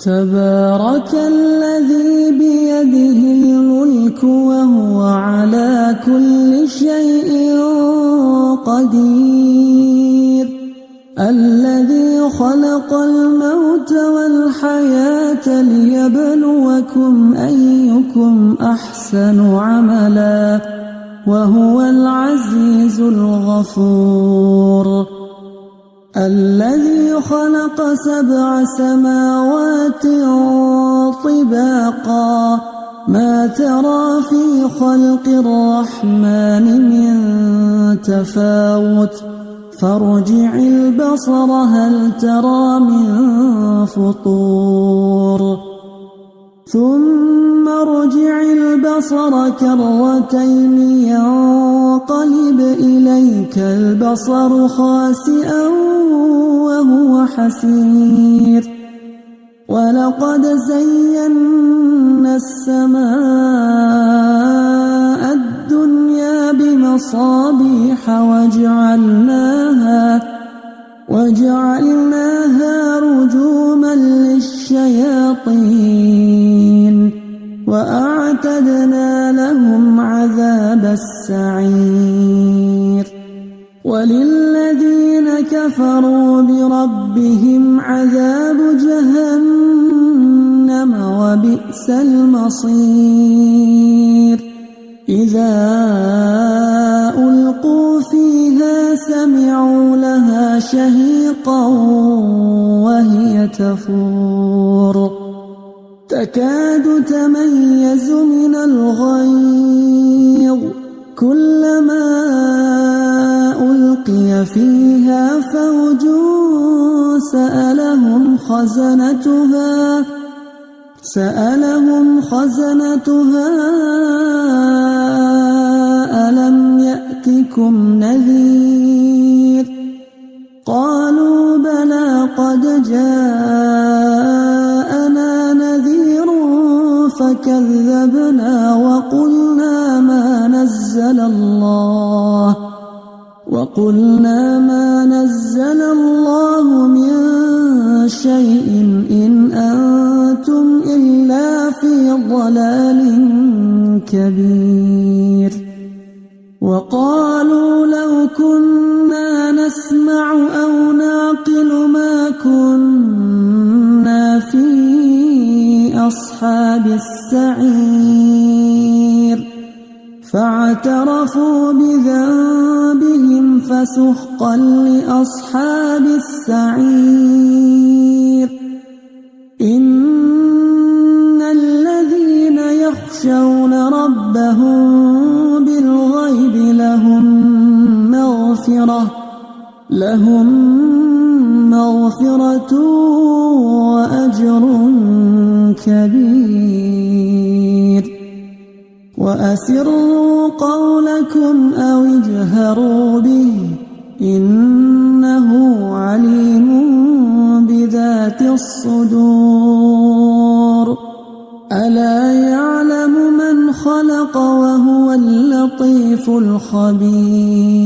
تبارك الذي بيده الملك وهو على كل شيء قدير، الذي خلق الموت والحياة ليبلوكم أيكم أحسن عملا وهو العزيز الغفور، الذي خلق 7 سماوات طباقا ما ترى في خلق الرحمن من تفاوت فارجع البصر هل ترى من فطور ثم ارجع البصر كرتين ينقلب إليك البصر خاسئا وهو حسير، ولقد زينا السماء الدنيا بمصابيح وجعلناها رجوما للشياطين وأعتدنا لهم عذاب السعير، وللذين كفروا بربهم عذاب جهنم وبئس المصير، إذا ألقوا فيها سمعوا لها شهيقا وهي تفور تكاد تميز من الغيظ كلما ألقي فيها فوج سألهم خزنتها ألم يأتكم نذير قالوا بلى قد جاءنا نذير فكذبنا وقلنا ما نزل الله من شيء إن أنتم إلا في ضلال كبير، وقالوا لو كنا نسمع أو نعقل ما كنا في أصحاب السعير، فاعترفوا بذنبهم فسحقا لأصحاب السعير، إن الذين يخشون ربهم بالغيب لهم مغفرة وأجر كبير، وأسروا قولكم أو اجهروا به إنه عليم بذات الصدور، ألا يعلم من خلق وهو اللطيف الخبير،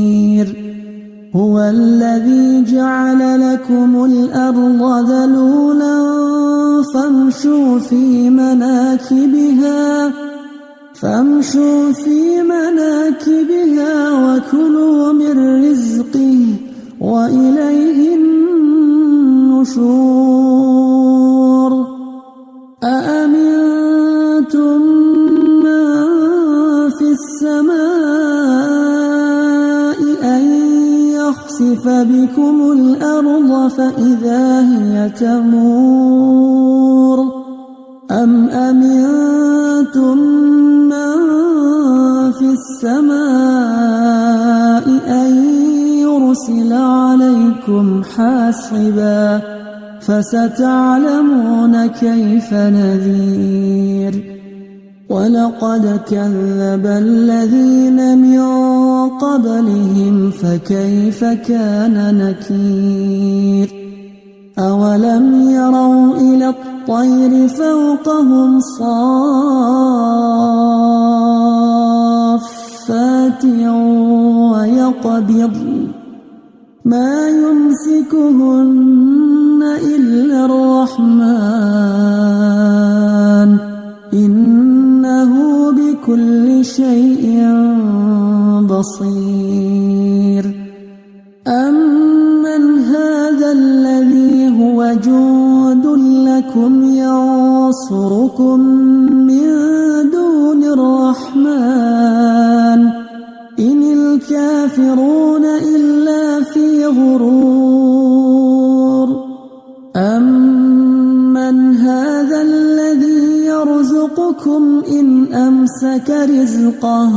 هو الذي جعل لكم الأرض ذلولا فامشوا في مناكبها وكلوا من رزقه وإليه النشور، أأمنتم من في السماء أن يخسف بكم الأرض فإذا هي تمور، أم أمنتم من في السماء أن يرسل عليكم حاصبا فستعلمون كيف نذير، ولقد كذب الذين من قبلهم فكيف كان نكير، أولم يروا إلى الطير فوقهم صافات ويقبضن ما يمسكهن إلا الرحمن بصير أمن هذا الذي هو جند لكم ينصركم من دون الرحمن إن الكافرون إلا في غرور أمن هذا الذي يرزقكم إن أمسك رزقه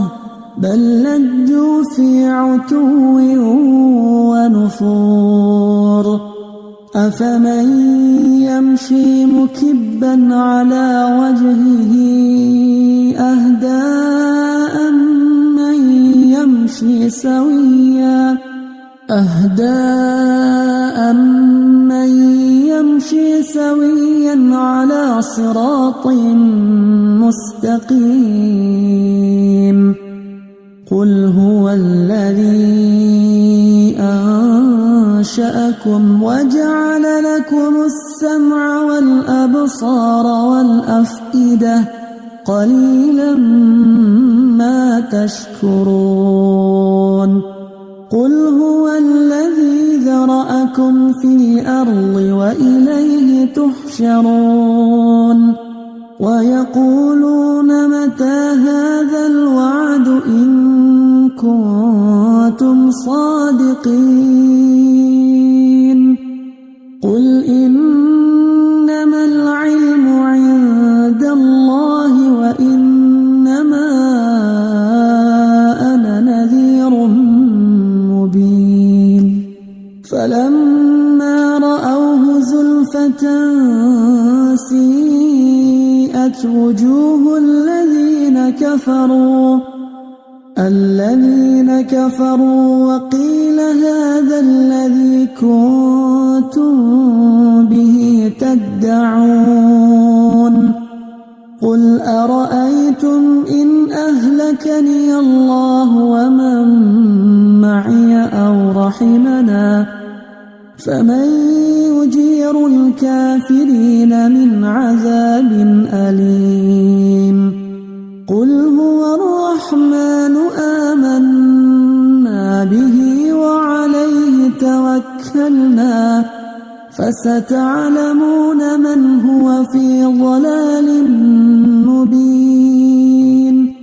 بل لجوا في عتو ونفور أفمن يمشي مكبا على وجهه أهدى أمن يمشي سويا على صراط مستقيم قل هو الذي أنشأكم وجعل لكم السمع والأبصار والأفئدة قليلا ما تشكرون قل هو الذي ذرأكم في الأرض وإليه تحشرون ويقولون متى هذا الوعد إن كنتم صادقين قل إنما العلم عند الله وإنما أنا نذير مبين فلما رأوه زلفة سيئت وجوه الذين كفروا وقيل هذا الذي كنتم به تدعون قل أرأيتم إن أهلكني الله ومن معي أو رحمنا فمن يجير الكافرين من عذاب أليم قل هو الرحمن آمنا به وعليه توكلنا فستعلمون من هو في ضلال مبين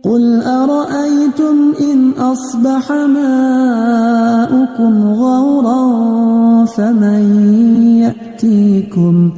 قل أرأيتم إن أصبح ماؤكم غورا فمن يأتيكم